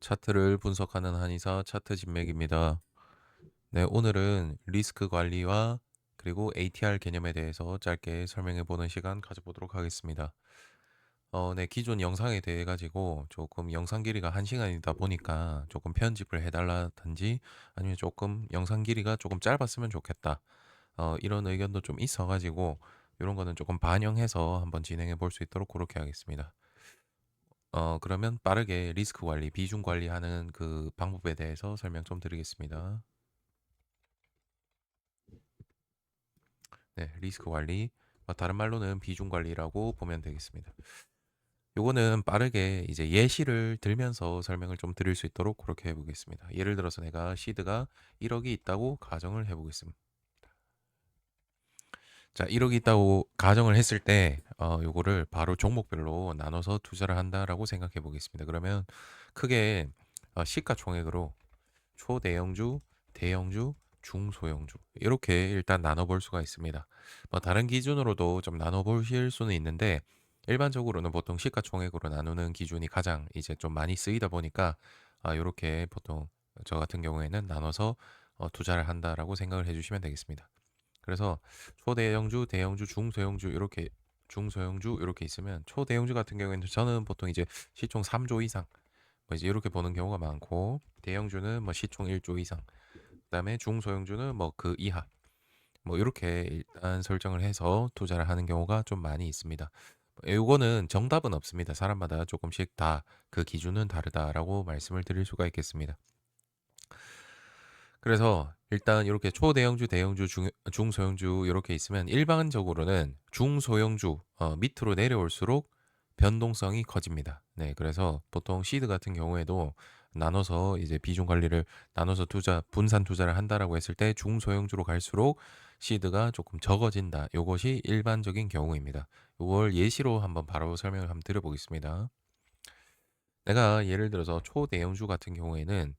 차트를 분석하는 한의사 차트 진맥입니다. 네, 오늘은 리스크 관리와 그리고 ATR 개념에 대해서 짧게 설명해 보는 시간 가져보도록 하겠습니다. 네, 기존 영상에 대해 가지고 조금 영상 길이가 1시간이다 보니까 조금 편집을 해달라든지 아니면 조금 영상 길이가 조금 짧았으면 좋겠다. 이런 의견도 좀 있어가지고 이런 거는 조금 반영해서 한번 진행해 볼 수 있도록 그렇게 하겠습니다. 그러면 빠르게 리스크 관리, 비중 관리하는 그 방법에 대해서 설명 좀 드리겠습니다. 네, 리스크 관리. 다른 말로는 비중 관리라고 보면 되겠습니다. 요거는 빠르게 이제 예시를 들면서 설명을 좀 드릴 수 있도록 그렇게 해보겠습니다. 예를 들어서 내가 시드가 1억이 있다고 가정을 해보겠습니다. 자, 1억이 있다고 가정을 했을 때, 요거를 바로 종목별로 나눠서 투자를 한다라고 생각해 보겠습니다. 그러면 크게 시가총액으로 초대형주, 대형주, 중소형주 이렇게 일단 나눠볼 수가 있습니다. 뭐 다른 기준으로도 좀 나눠보실 수는 있는데 일반적으로는 보통 시가총액으로 나누는 기준이 가장 이제 좀 많이 쓰이다 보니까 이렇게 보통 저 같은 경우에는 나눠서 투자를 한다라고 생각을 해주시면 되겠습니다. 그래서 초대형주, 대형주, 중소형주 이렇게 중소형주 이렇게 있으면 초대형주 같은 경우에는 저는 보통 이제 시총 3조 이상 뭐 이제 이렇게 보는 경우가 많고 대형주는 뭐 시총 1조 이상 그다음에 중소형주는 뭐 그 이하 뭐 이렇게 일단 설정을 해서 투자를 하는 경우가 좀 많이 있습니다. 요거는 정답은 없습니다. 사람마다 조금씩 다 그 기준은 다르다라고 말씀을 드릴 수가 있겠습니다. 그래서 일단 이렇게 초대형주, 대형주, 중소형주 이렇게 있으면 일반적으로는 중소형주 밑으로 내려올수록 변동성이 커집니다. 네, 그래서 보통 시드 같은 경우에도 나눠서 이제 비중 관리를 나눠서 분산 투자를 한다라고 했을 때 중소형주로 갈수록 시드가 조금 적어진다. 요것이 일반적인 경우입니다. 요걸 예시로 한번 바로 설명을 한번 드려보겠습니다. 내가 예를 들어서 초대형주 같은 경우에는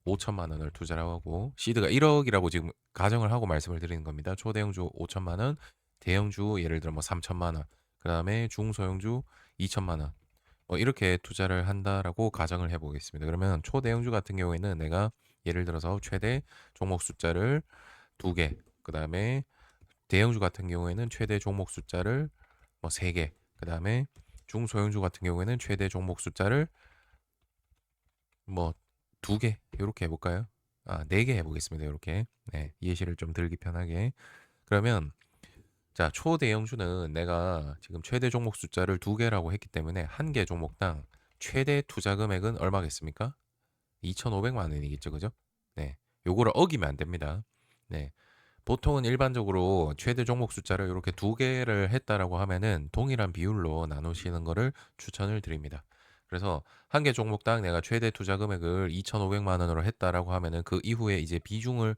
5천만 원을 투자를 하고 시드가 1억이라고 지금 가정을 하고 말씀을 드리는 겁니다. 초대형주 5천만 원, 대형주 예를 들어 뭐 3천만 원, 그다음에 중소형주 2천만 원. 뭐 이렇게 투자를 한다라고 가정을 해 보겠습니다. 그러면 초대형주 같은 경우에는 내가 예를 들어서 최대 종목 숫자를 2개, 그다음에 대형주 같은 경우에는 최대 종목 숫자를 뭐 3개, 그다음에 중소형주 같은 경우에는 최대 종목 숫자를 뭐 2개 요렇게 해 볼까요? 4개 해 보겠습니다. 요렇게. 네. 예시를 좀 들기 편하게. 그러면 자, 초대형주는 내가 지금 최대 종목 숫자를 2개라고 했기 때문에 한 개 종목당 최대 투자 금액은 얼마겠습니까? 2,500만 원이겠죠. 그죠? 네. 요거를 어기면 안 됩니다. 네. 보통은 일반적으로 최대 종목 숫자를 이렇게 2개를 했다라고 하면은 동일한 비율로 나누시는 거를 추천을 드립니다. 그래서 한 개 종목당 내가 최대 투자 금액을 2,500만 원으로 했다라고 하면은 그 이후에 이제 비중을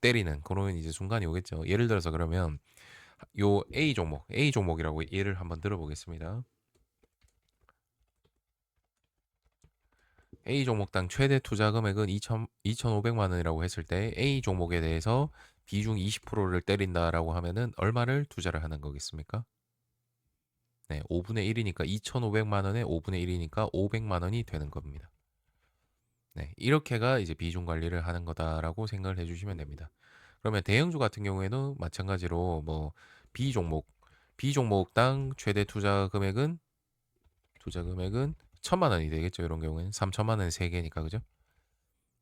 때리는 그런 이제 순간이 오겠죠. 예를 들어서 그러면 요 A 종목이라고 예를 한번 들어보겠습니다. A 종목당 최대 투자 금액은 2,500만 원이라고 했을 때 A 종목에 대해서 비중 20%를 때린다라고 하면은 얼마를 투자를 하는 거겠습니까? 네, 5분의 1이니까 2,500만 원에 5분의 1이니까 500만 원이 되는 겁니다. 네, 이렇게가 이제 비중 관리를 하는 거다라고 생각을 해주시면 됩니다. 그러면 대형주 같은 경우에는 마찬가지로 뭐 B 종목, B 종목당 최대 투자 금액은 1,000만 원이 되겠죠. 이런 경우에는 3천만 원에 3개니까 그죠?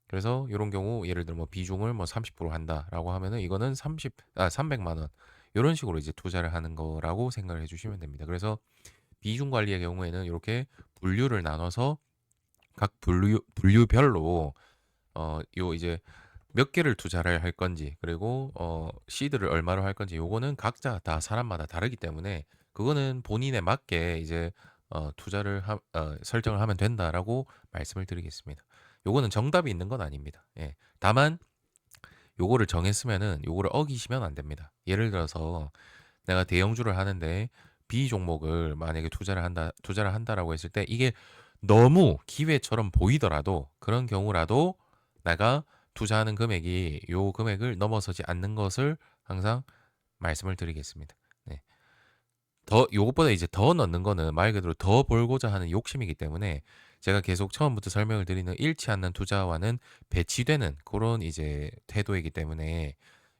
그래서 이런 경우 예를 들어 뭐 비중을 뭐 30% 한다라고 하면은 이거는 300만 원 이런 식으로 이제 투자를 하는 거라고 생각을 해주시면 됩니다. 그래서 비중 관리의 경우에는 이렇게 분류를 나눠서 각 분류별로 요 이제 몇 개를 투자를 할 건지 그리고 시드를 얼마로 할 건지 요거는 각자 다 사람마다 다르기 때문에 그거는 본인에 맞게 이제 설정을 하면 된다라고 말씀을 드리겠습니다. 요거는 정답이 있는 건 아닙니다. 예. 다만 요거를 정했으면은 요거를 어기시면 안 됩니다. 예를 들어서 내가 대형주를 하는데 B 종목을 만약에 투자를 한다라고 했을 때 이게 너무 기회처럼 보이더라도 그런 경우라도 내가 투자하는 금액이 요 금액을 넘어서지 않는 것을 항상 말씀을 드리겠습니다. 네. 더 요것보다 이제 더 넣는 거는 말 그대로 더 벌고자 하는 욕심이기 때문에 제가 계속 처음부터 설명을 드리는 잃지 않는 투자와는 배치되는 그런 이제 태도이기 때문에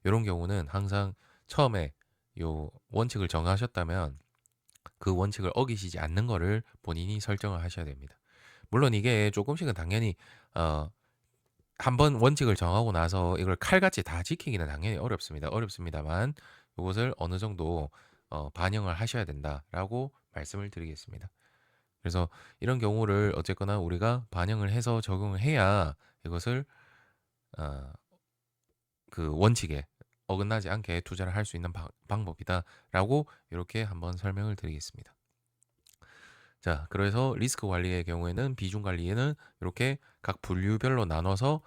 요런 경우는 항상 처음에 요 원칙을 정하셨다면 그 원칙을 어기시지 않는 거를 본인이 설정을 하셔야 됩니다. 물론 이게 조금씩은 당연히 어 한번 원칙을 정하고 나서 이걸 칼같이 다 지키기는 당연히 어렵습니다만 요것을 어느 정도 반영을 하셔야 된다라고 말씀을 드리겠습니다. 그래서 이런 경우를 어쨌거나 우리가 반영을 해서 적용을 해야 이것을 어 그 원칙에 어긋나지 않게 투자를 할 수 있는 방법이다라고 이렇게 한번 설명을 드리겠습니다. 자, 그래서 리스크 관리의 경우에는 비중 관리에는 이렇게 각 분류별로 나눠서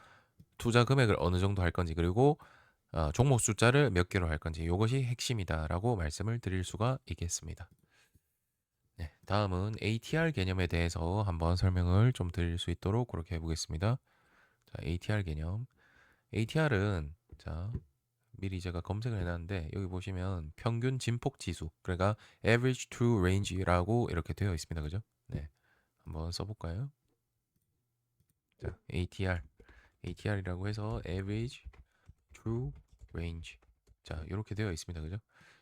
투자 금액을 어느 정도 할 건지 그리고 종목 숫자를 몇 개로 할 건지 이것이 핵심이다라고 말씀을 드릴 수가 있겠습니다. 네, 다음은 ATR 개념에 대해서 한번 설명을 좀 드릴 수 있도록 그렇게 해보겠습니다. 자, ATR 개념. ATR은 자 미리 제가 검색을 해놨는데 여기 보시면 평균 진폭 지수 그러니까 average true range라고 이렇게 되어 있습니다. 그죠? 네, 한번 써볼까요? 자, ATR이라고 해서 average true range. 자, 이렇게 되어 있습니다. 그죠?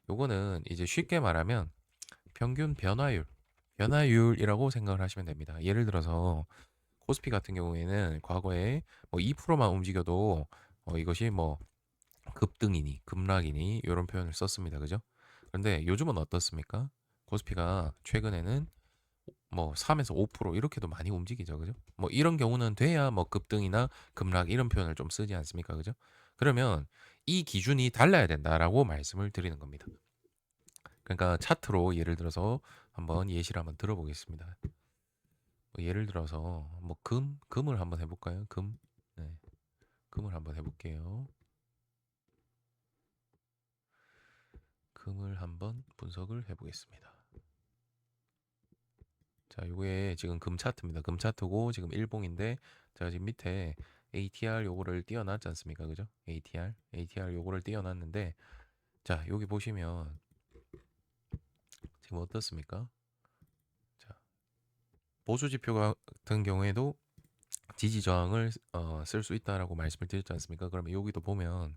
요거는 이제 쉽게 말하면 평균 변화율이라고 생각을 하시면 됩니다. 예를 들어서 코스피 같은 경우에는 과거에 뭐 2%만 움직여도 이것이 뭐 급등이니 급락이니 이런 표현을 썼습니다. 그죠? 그런데 요즘은 어떻습니까? 코스피가 최근에는 뭐 3에서 5% 이렇게도 많이 움직이죠. 그죠? 뭐 이런 경우는 돼야 뭐 급등이나 급락 이런 표현을 좀 쓰지 않습니까? 그죠? 그러면 이 기준이 달라야 된다라고 말씀을 드리는 겁니다. 그러니까 차트로 예를 들어서 한번 예시를 한번 들어보겠습니다. 뭐 예를 들어서 뭐 금을 한번 해볼까요? 네, 금을 한번 해볼게요. 금을 한번 분석을 해보겠습니다. 자, 요게 지금 금 차트입니다. 금 차트고 지금 일봉인데 제가 지금 밑에 ATR 요거를 띄워놨지 않습니까? 그죠? ATR 요거를 띄워놨는데 자, 여기 보시면 지금 어떻습니까? 자, 보수 지표 같은 경우에도 지지 저항을 쓸 수 있다라고 말씀을 드렸지 않습니까? 그러면 여기도 보면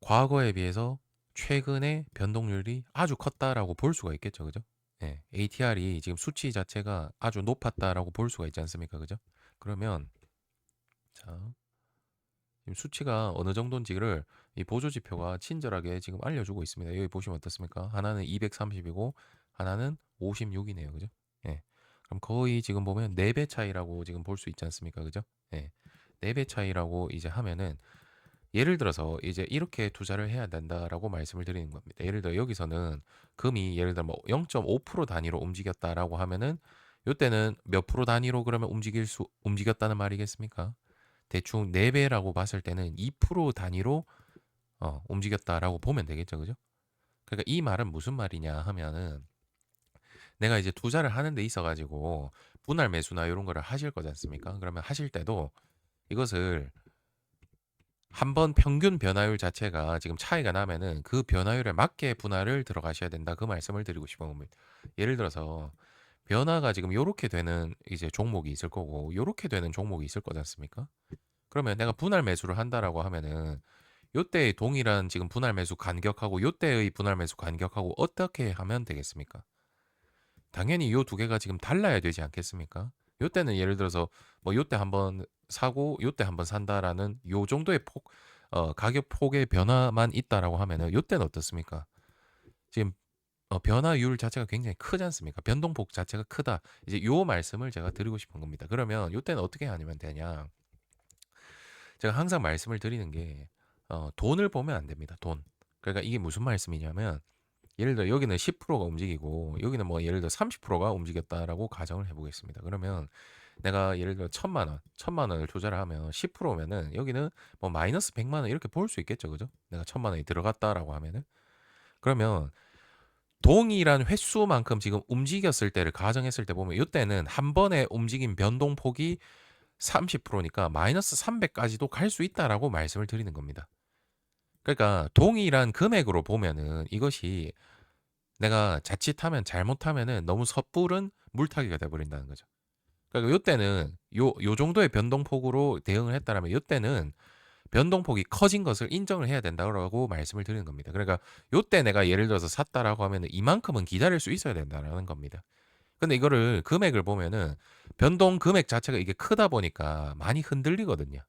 과거에 비해서 최근의 변동률이 아주 컸다라고 볼 수가 있겠죠. 그죠? 예, ATR이 지금 수치 자체가 아주 높았다라고 볼 수가 있지 않습니까? 그죠? 그러면 자, 지금 수치가 어느 정도인지를 이 보조 지표가 친절하게 지금 알려주고 있습니다. 여기 보시면 어떻습니까? 하나는 230이고 하나는 56이네요. 그죠? 예. 그럼 거의 지금 보면 4배 차이라고 지금 볼 수 있지 않습니까? 그죠? 예. 4배 차이라고 이제 하면은 예를 들어서 이제 이렇게 투자를 해야 된다라고 말씀을 드리는 겁니다. 예를 들어 여기서는 금이 예를 들어 뭐 0.5% 단위로 움직였다라고 하면은 요때는 몇 프로 단위로 그러면 움직였다는 말이겠습니까? 대충 4배라고 봤을 때는 2% 단위로 움직였다라고 보면 되겠죠. 그죠? 그러니까 이 말은 무슨 말이냐 하면은 내가 이제 투자를 하는 데 있어 가지고 분할 매수나 이런 거를 하실 거지 않습니까? 그러면 하실 때도 이것을 한번 평균 변화율 자체가 지금 차이가 나면은 그 변화율에 맞게 분할을 들어가셔야 된다. 그 말씀을 드리고 싶은 겁니다. 예를 들어서 변화가 지금 요렇게 되는 이제 종목이 있을 거고 요렇게 되는 종목이 있을 거지 않습니까? 그러면 내가 분할 매수를 한다라고 하면은 요때의 동일한 지금 분할 매수 간격하고 요때의 분할 매수 간격하고 어떻게 하면 되겠습니까? 당연히 요 두 개가 지금 달라야 되지 않겠습니까? 요때는 예를 들어서 뭐 요때 한번 사고 요때 한번 산다라는 요 정도의 가격 폭의 변화만 있다라고 하면은 요때는 어떻습니까? 지금 변화율 자체가 굉장히 크지 않습니까? 변동폭 자체가 크다. 이제 요 말씀을 제가 드리고 싶은 겁니다. 그러면 요때는 어떻게 하면 되냐? 제가 항상 말씀을 드리는 게 돈을 보면 안 됩니다. 돈. 그러니까 이게 무슨 말씀이냐면 예를 들어 여기는 10%가 움직이고 여기는 뭐 예를 들어 30%가 움직였다라고 가정을 해보겠습니다. 그러면 내가 예를 들어 1,000만 원을 투자를 하면 10%면은 여기는 뭐 마이너스 100만 원 이렇게 볼 수 있겠죠, 그죠? 내가 1,000만 원이 들어갔다라고 하면은 그러면 동일한 횟수만큼 지금 움직였을 때를 가정했을 때 보면 이때는 한 번에 움직임 변동폭이 30%니까 마이너스 300까지도 갈 수 있다라고 말씀을 드리는 겁니다. 그러니까 동일한 금액으로 보면은 이것이 내가 자칫하면 잘못하면은 너무 섣부른 물타기가 돼 버린다는 거죠. 그러니까 요때는 요 정도의 변동폭으로 대응을 했다라면 요때는 변동폭이 커진 것을 인정을 해야 된다라고 말씀을 드리는 겁니다. 그러니까 요때 내가 예를 들어서 샀다라고 하면은 이만큼은 기다릴 수 있어야 된다라는 겁니다. 근데 이거를 금액을 보면은 변동 금액 자체가 이게 크다 보니까 많이 흔들리거든요.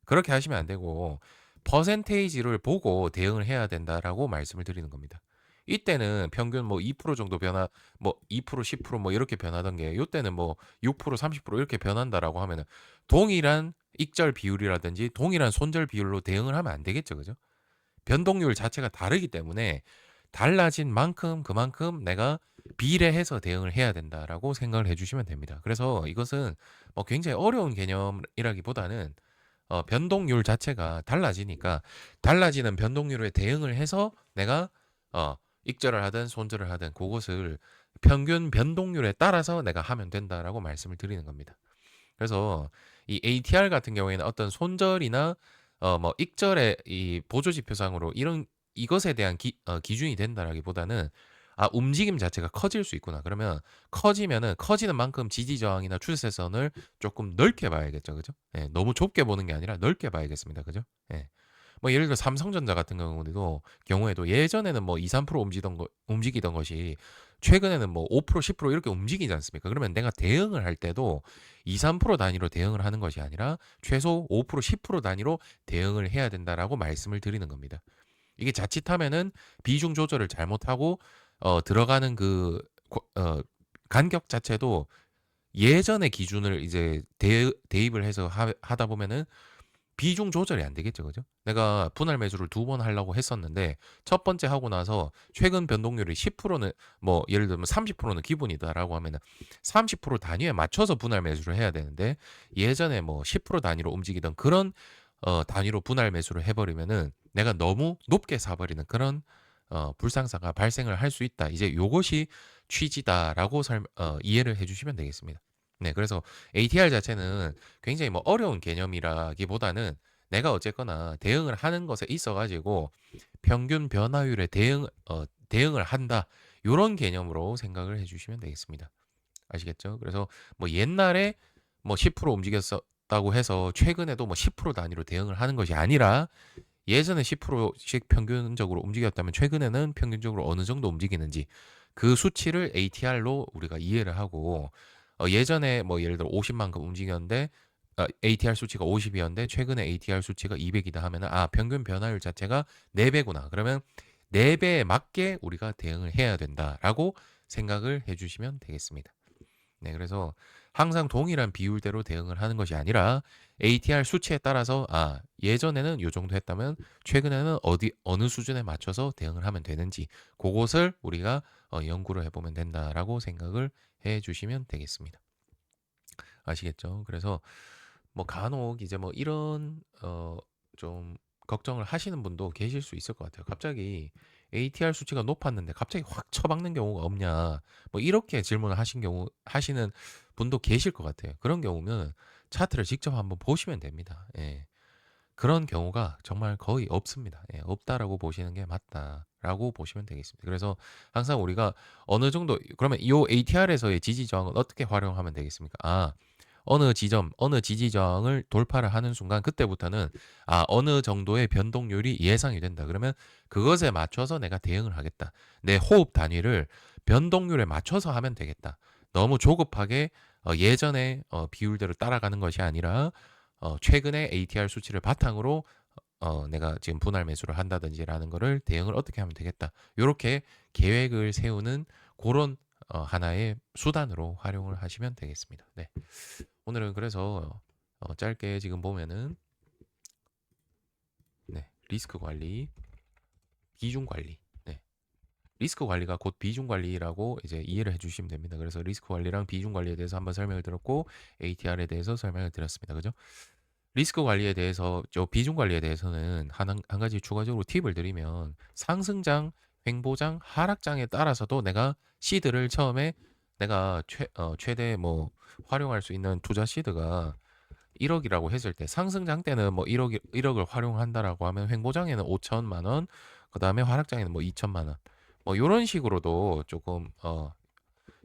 그렇게 하시면 안 되고 퍼센테이지를 보고 대응을 해야 된다라고 말씀을 드리는 겁니다. 이때는 평균 뭐 2% 정도 변화 뭐 2% 10%뭐 이렇게 변하던 게 요때는 뭐 6% 30% 이렇게 변한다라고 하면은 동일한 익절 비율이라든지 동일한 손절 비율로 대응을 하면 안 되겠죠. 그죠? 변동률 자체가 다르기 때문에 달라진 만큼 그만큼 내가 비례해서 대응을 해야 된다라고 생각을 해 주시면 됩니다. 그래서 이것은 굉장히 어려운 개념이라기보다는 변동률 자체가 달라지니까 달라지는 변동률에 대응을 해서 내가 익절을 하든 손절을 하든 그것을 평균 변동률에 따라서 내가 하면 된다라고 말씀을 드리는 겁니다. 그래서 이 ATR 같은 경우에는 어떤 손절이나 뭐 익절의 이 보조 지표상으로 이런 이것에 대한 기준이 된다라기보다는 '아 움직임 자체가 커질 수 있구나.' 그러면 커지면은 커지는 만큼 지지 저항이나 추세선을 조금 넓게 봐야겠죠. 그죠? 예. 너무 좁게 보는 게 아니라 넓게 봐야겠습니다. 그죠? 예. 뭐 예를 들어 삼성전자 같은 경우에도 예전에는 뭐 2-3% 움직이던 것이 최근에는 뭐 5% 10% 이렇게 움직이지 않습니까? 그러면 내가 대응을 할 때도 2-3% 단위로 대응을 하는 것이 아니라 최소 5% 10% 단위로 대응을 해야 된다라고 말씀을 드리는 겁니다. 이게 자칫하면은 비중 조절을 잘못하고 들어가는 간격 자체도 예전의 기준을 이제 대입을 해서 하다 보면은 비중 조절이 안 되겠죠. 그죠? 내가 분할 매수를 2번 하려고 했었는데 첫 번째 하고 나서 최근 변동률이 10%는 뭐 예를 들면 30%는 기본이다라고 하면은 30% 단위에 맞춰서 분할 매수를 해야 되는데 예전에 뭐 10% 단위로 움직이던 그런 단위로 분할 매수를 해 버리면은 내가 너무 높게 사 버리는 그런 불상사가 발생을 할 수 있다. 이제 요것이 취지다라고 이해를 해 주시면 되겠습니다. 네. 그래서 ATR 자체는 굉장히 뭐 어려운 개념이라기보다는 내가 어쨌거나 대응을 하는 것에 있어 가지고 평균 변화율에 대응을 한다. 요런 개념으로 생각을 해 주시면 되겠습니다. 아시겠죠? 그래서 뭐 옛날에 뭐 10% 움직였었다고 해서 최근에도 뭐 10% 단위로 대응을 하는 것이 아니라 예전에 10%씩 평균적으로 움직였다면 최근에는 평균적으로 어느 정도 움직이는지 그 수치를 ATR로 우리가 이해를 하고 예전에 뭐 예를 들어 50만큼 움직였는데 ATR 수치가 50이었는데 최근에 ATR 수치가 200이다 하면은 평균 변화율 자체가 4배구나. 그러면 4배에 맞게 우리가 대응을 해야 된다라고 생각을 해 주시면 되겠습니다. 네, 그래서 항상 동일한 비율대로 대응을 하는 것이 아니라 ATR 수치에 따라서 예전에는 요 정도 했다면 최근에는 어느 수준에 맞춰서 대응을 하면 되는지 그것을 우리가 연구를 해보면 된다라고 생각을 해 주시면 되겠습니다. 아시겠죠? 그래서 뭐 간혹 이제 뭐 이런 좀 걱정을 하시는 분도 계실 수 있을 것 같아요. 갑자기 ATR 수치가 높았는데 갑자기 확 처박는 경우가 없냐? 뭐 이렇게 질문을 하시는 분도 계실 것 같아요. 그런 경우면 차트를 직접 한번 보시면 됩니다. 예. 그런 경우가 정말 거의 없습니다. 예, 없다라고 보시는 게 맞다라고 보시면 되겠습니다. 그래서 항상 우리가 어느 정도 그러면 이 ATR에서의 지지 저항은 어떻게 활용하면 되겠습니까? 어느 지지 저항을 돌파를 하는 순간 그때부터는 어느 정도의 변동률이 예상이 된다. 그러면 그것에 맞춰서 내가 대응을 하겠다. 내 호흡 단위를 변동률에 맞춰서 하면 되겠다. 너무 조급하게 예전의 비율대로 따라가는 것이 아니라 최근의 ATR 수치를 바탕으로 내가 지금 분할 매수를 한다든지라는 거를 대응을 어떻게 하면 되겠다. 요렇게 계획을 세우는 고런 하나의 수단으로 활용을 하시면 되겠습니다. 네. 오늘은 그래서 짧게 지금 보면은 네. 리스크 관리, 비중 관리. 네. 리스크 관리가 곧 비중 관리라고 이제 이해를 해 주시면 됩니다. 그래서 리스크 관리랑 비중 관리에 대해서 한번 설명을 드렸고 ATR에 대해서 설명을 드렸습니다. 그죠? 리스크 관리에 대해서 비중 관리에 대해서는 한 가지 추가적으로 팁을 드리면 상승장, 횡보장, 하락장에 따라서도 내가 시드를 처음에 내가 최대 뭐 활용할 수 있는 투자 시드가 1억이라고 했을 때 상승장 때는 뭐 1억을 활용한다라고 하면 횡보장에는 5천만 원, 그다음에 하락장에는 뭐 2천만 원. 뭐 요런 식으로도 조금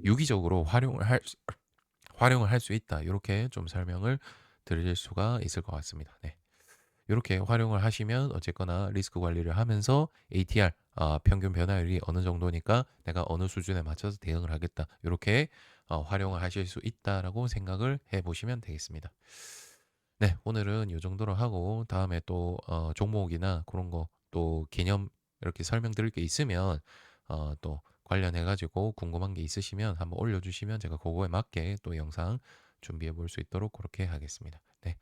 유기적으로 활용을 할 수 있다. 요렇게 좀 설명을 드릴 수가 있을 것 같습니다. 네. 요렇게 활용을 하시면 어쨌거나 리스크 관리를 하면서 ATR 평균 변화율이 어느 정도니까 내가 어느 수준에 맞춰서 대응을 하겠다. 요렇게 활용을 하실 수 있다라고 생각을 해 보시면 되겠습니다. 네, 오늘은 요 정도로 하고 다음에 또 종목이나 그런 거 또 개념 이렇게 설명드릴 게 있으면 또 관련해 가지고 궁금한 게 있으시면 한번 올려주시면 제가 그거에 맞게 또 영상 준비해 볼 수 있도록 그렇게 하겠습니다. 네,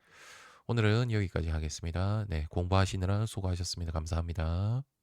오늘은 여기까지 하겠습니다. 네, 공부하시느라 수고하셨습니다. 감사합니다.